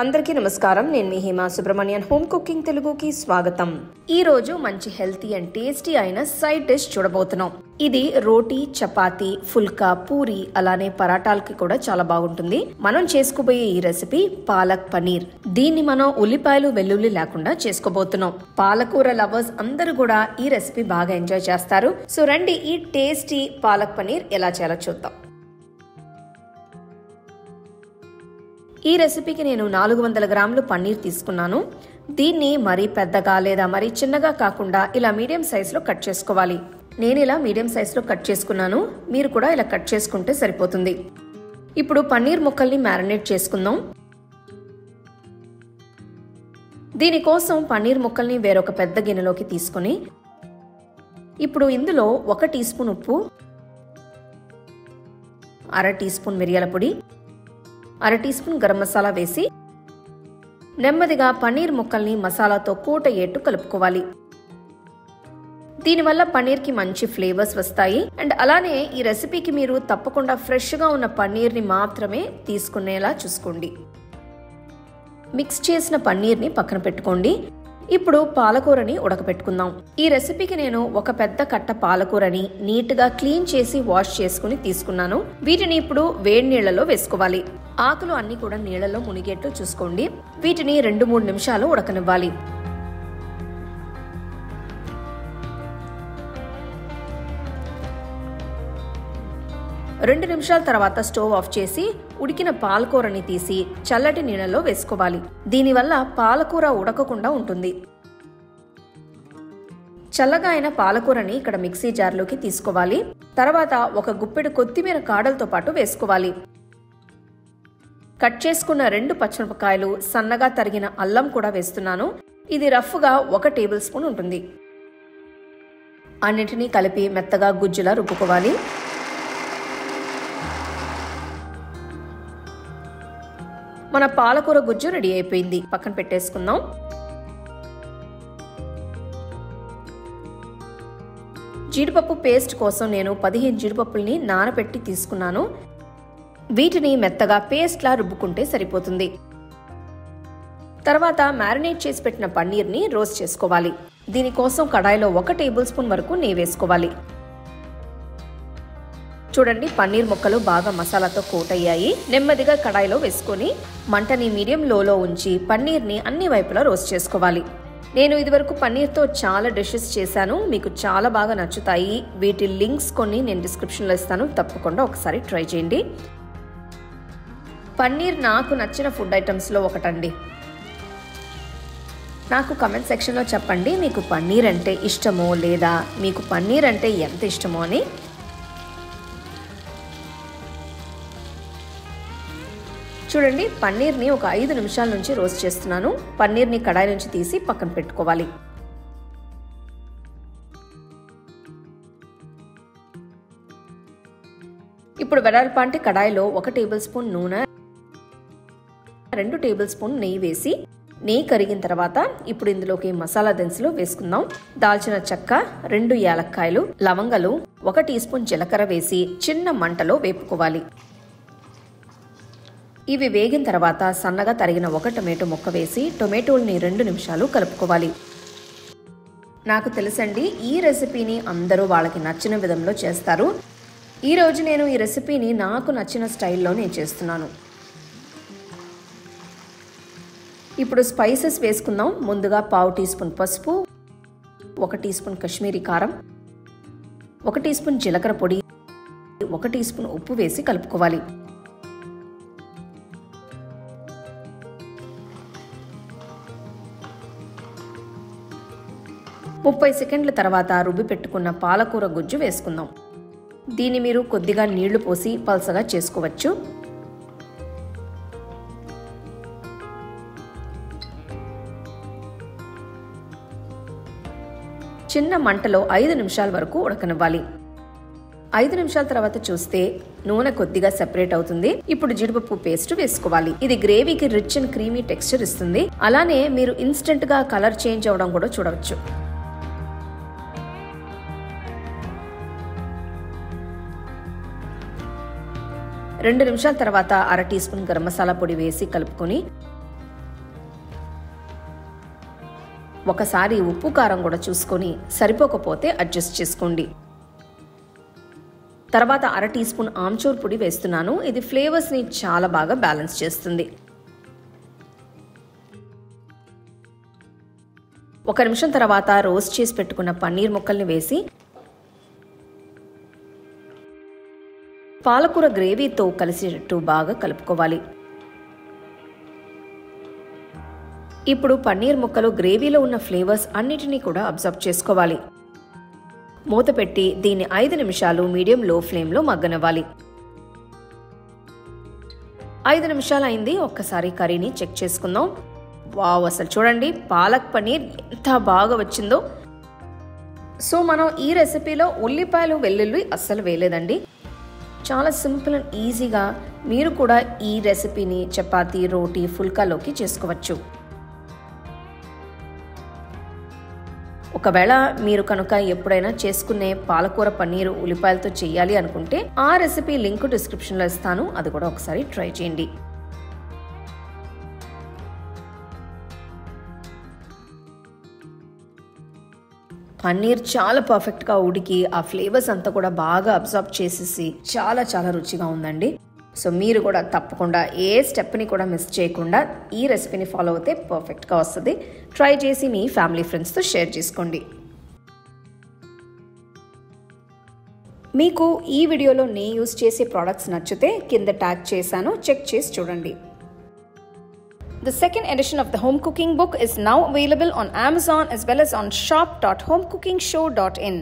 అందరికీ నమస్కారం. నేను మీ హేమ సుబ్రహ్మణ్యన్. హోమ్ కుకింగ్ తెలుగుకి స్వాగతం. ఈ రోజు మంచి హెల్తీ అండ్ టేస్టీ అయిన సైడ్ డిష్ చూడబోతున్నాం. ఇది రోటీ, చపాతీ, ఫుల్కా, పూరి అలానే పరాటాలకి కూడా చాలా బాగుంటుంది. మనం చేసుకోబోయే ఈ రెసిపీ పాలక్ పనీర్. దీన్ని మనం ఉల్లిపాయలు వెల్లుల్లి లేకుండా చేసుకోబోతున్నాం. పాలకూర లవర్స్ అందరూ కూడా ఈ రెసిపీ బాగా ఎంజాయ్ చేస్తారు. సో రండి ఈ టేస్టీ పాలక్ పనీర్ ఎలా చేయాలో చూద్దాం. ఈ రెసిపీకి నేను 400 గ్రాములు పన్నీర్ తీసుకున్నాను. దీన్ని మరీ పెద్దగా లేదా మరీ చిన్నగా కాకుండా ఇలా మీడియం సైజులో కట్ చేసుకోవాలి. నేను ఇలా మీడియం సైజులో కట్ చేసుకున్నాను. మీరు కూడా ఇలా కట్ చేసుకుంటే సరిపోతుంది. ఇప్పుడు పన్నీర్ ముక్కల్ని మ్యారినేట్ చేసుకుందాం. దీనికోసం పన్నీర్ ముక్కల్ని వేరొక పెద్ద గిన్నెలోకి తీసుకుని ఇప్పుడు ఇందులో 1 టీ స్పూన్ ఉప్పు, 1/2 టీ స్పూన్ మిరియాల పొడి, 1/2 టీ స్పూన్ గరం మసాలా వేసి నెమ్మదిగా పన్నీర్ ముక్కల్ని మసాలాతో కోట్ అయ్యేట్టు కలుపుకోవాలి. దీనివల్ల పన్నీర్కి మంచి ఫ్లేవర్స్ వస్తాయి. అండ్ అలానే ఈ రెసిపీకి మీరు తప్పకుండా ఫ్రెష్గా ఉన్న పన్నీర్ని మాత్రమే తీసుకునేలా చూసుకోండి. మిక్స్ చేసిన పన్నీర్ని పక్కన పెట్టుకోండి. ఇప్పుడు పాలకూరని ఉడకపెట్టుకుందాం. ఈ రెసిపీకి నేను ఒక పెద్ద కట్ట పాలకూరని నీట్గా క్లీన్ చేసి వాష్ చేసుకుని తీసుకున్నాను. వీటిని ఇప్పుడు వేడి నీళ్లలో వేసుకోవాలి. ఆకులు అన్ని కూడా నీళ్లలో మునిగేట్లు చూసుకోండి. వీటిని 2-3 నిమిషాలు ఉడకనివ్వాలి. రెండు నిమిషాల తర్వాత స్టవ్ ఆఫ్ చేసి ఉడికిన పాలకూరని తీసి చల్లటి నీళ్ళలో వేసుకోవాలి. దీనివల్ల పాలకూర ఉడకకుండా ఉంటుంది. చల్లగా అయిన పాలకూరని ఇక్కడ మిక్సీ జార్లోకి తీసుకోవాలి. తర్వాత ఒక గుప్పెడు కొత్తిమీర కాడలతో పాటు వేసుకోవాలి. కట్ చేసుకున్న 2 పచ్చిమిరపకాయలు, సన్నగా తరిగిన అల్లం కూడా వేస్తున్నాను. ఇది రఫ్గా 1 టేబుల్ స్పూన్ ఉంటుంది. అన్నిటినీ కలిపి మెత్తగా గుజ్జులా రుబ్బుకోవాలి. మన పాలకూర గుజ్జు రెడీ అయిపోయింది. పక్కన పెట్టేసుకుందాం. జీడిపప్పు పేస్ట్ కోసం నేను 15 జీడిపప్పుల్ని నానబెట్టి తీసుకున్నాను. వీటిని మెత్తగా పేస్ట్లా రుబ్బుకుంటే సరిపోతుంది. తర్వాత మ్యారినేట్ చేసి పెట్టిన పన్నీర్ని రోస్ట్ చేసుకోవాలి. దీనికోసం కడాయిలో 1 టేబుల్ స్పూన్ వరకు నెయ్యి వేసుకోవాలి. చూడండి, పన్నీర్ ముక్కలు బాగా మసాలాతో కోట్ అయ్యాయి. నెమ్మదిగా కడాయిలో వేసుకొని మంటని మీడియం లోలో ఉంచి పన్నీర్ని అన్ని వైపులా రోస్ట్ చేసుకోవాలి. నేను ఇదివరకు పన్నీర్తో చాలా డిషెస్ చేశాను. మీకు చాలా బాగా నచ్చుతాయి. వీటి లింక్స్ కొన్ని నేను డిస్క్రిప్షన్లో ఇస్తాను. తప్పకుండా ఒకసారి ట్రై చేయండి. పన్నీర్ నాకు నచ్చిన ఫుడ్ ఐటమ్స్లో ఒకటండి. నాకు కమెంట్ సెక్షన్లో చెప్పండి మీకు పన్నీర్ అంటే ఇష్టమో లేదా మీకు పన్నీర్ అంటే ఎంత ఇష్టమో అని. చూడండి, పన్నీర్ని ఒక 5 నిమిషాల నుంచి రోస్ట్ చేస్తున్నాను. పన్నీర్ని కడాయి నుంచి తీసి పక్కన పెట్టుకోవాలి. ఇప్పుడు వెడల్పాంటి కడాయిలో 1 టేబుల్ స్పూన్ నూనె, 2 టేబుల్ స్పూన్ నెయ్యి వేసి నెయ్యి కరిగిన తర్వాత ఇప్పుడు ఇందులోకి మసాలా దినుసులు వేసుకుందాం. దాల్చిన చెక్క, 2 యాలక్కాయలు, లవంగలు, 1 టీ స్పూన్ జీలకర్ర వేసి చిన్న మంటలో వేపుకోవాలి. ఇవి వేగిన తర్వాత సన్నగా తరిగిన 1 టొమాటో ముక్క వేసి టొమాటోల్ని 2 నిమిషాలు కలుపుకోవాలి. నాకు తెలుసండి, ఈ రెసిపీని అందరూ వాళ్ళకి నచ్చిన విధంలో చేస్తారు. ఈరోజు నేను ఈ రెసిపీని నాకు నచ్చిన స్టైల్లో నేను చేస్తున్నాను. ఇప్పుడు స్పైసెస్ వేసుకుందాం. ముందుగా 1/2 టీ స్పూన్ పసుపు, 1 టీ స్పూన్ కాశ్మీరీ కారం, 1 టీ స్పూన్ జీలకర్ర పొడి, 1 టీ స్పూన్ ఉప్పు వేసి కలుపుకోవాలి. ముప్పై సెకండ్ల తర్వాత రుబ్బి పెట్టుకున్న పాలకూర గుజ్జు వేసుకుందాం. దీన్ని మీరు కొద్దిగా నీళ్లు పోసి పల్సగా చేసుకోవచ్చు. చిన్న మంటలో 5 నిమిషాల వరకు ఉడకనివ్వాలి. 5 నిమిషాల తర్వాత చూస్తే నూనె కొద్దిగా సెపరేట్ అవుతుంది. ఇప్పుడు జీడిపప్పు పేస్ట్ వేసుకోవాలి. ఇది గ్రేవీకి రిచ్ అండ్ క్రీమీ టెక్స్చర్ ఇస్తుంది. అలానే మీరు ఇన్స్టెంట్ గా కలర్ చేంజ్ అవడం కూడా చూడవచ్చు. 2 నిమిషాల తర్వాత 1/2 టీ స్పూన్ గరం మసాలా పొడి వేసి కలుపుకొని ఒకసారి ఉప్పు కారం కూడా చూసుకొని సరిపోకపోతే అడ్జస్ట్ చేసుకోండి. తర్వాత 1/2 టీ స్పూన్ ఆమ్చూర్ పొడి వేస్తున్నాను. ఇది ఫ్లేవర్స్ని చాలా బాగా బ్యాలెన్స్ చేస్తుంది. 1 నిమిషం తర్వాత రోస్ట్ చేసి పెట్టుకున్న పన్నీర్ ముక్కల్ని వేసి పాలకూర గ్రేవీతో కలిసేటట్టు బాగా కలుపుకోవాలి. ఇప్పుడు పన్నీర్ ముక్కలు గ్రేవీలో ఉన్న ఫ్లేవర్స్ అన్నిటినీ కూడా అబ్జర్వ్ చేసుకోవాలి. మూత పెట్టి దీన్ని 5 నిమిషాలు మీడియం లో ఫ్లేమ్లో మగ్గనివ్వాలి. 5 నిమిషాలు అయింది. ఒక్కసారి కర్రీని చెక్ చేసుకుందాం. వావ్, అసలు చూడండి పాలక్ పన్నీర్ ఎంత బాగా వచ్చిందో. సో మనం ఈ రెసిపీలో ఉల్లిపాయలు వెల్లుల్లి అస్సలు వేయలేదండి. చాలా సింపుల్ అండ్ ఈజీగా మీరు కూడా ఈ రెసిపీని చపాతీ, రోటీ, ఫుల్కాలోకి చేసుకోవచ్చు. ఒకవేళ మీరు కనుక ఎప్పుడైనా చేసుకునే పాలకూర పన్నీరు ఉల్లిపాయలతో చేయాలి అనుకుంటే ఆ రెసిపీ లింక్ డిస్క్రిప్షన్లో ఇస్తాను. అది కూడా ఒకసారి ట్రై చేయండి. పన్నీర్ చాలా పర్ఫెక్ట్గా ఉడికి ఆ ఫ్లేవర్స్ అంతా కూడా బాగా అబ్జర్వ్ చేసేసి చాలా చాలా రుచిగా ఉందండి. సో మీరు కూడా తప్పకుండా ఏ స్టెప్ని కూడా మిస్ చేయకుండా ఈ రెసిపీని ఫాలో అవుతే పర్ఫెక్ట్గా వస్తుంది. ట్రై చేసి మీ ఫ్యామిలీ ఫ్రెండ్స్తో షేర్ చేసుకోండి. మీకు ఈ వీడియోలో నేను యూజ్ చేసే ప్రోడక్ట్స్ నచ్చితే కింద ట్యాగ్ చేశాను, చెక్ చేసి చూడండి. The second edition of the home cooking book is now available on Amazon as well as on shop.homecookingshow.in.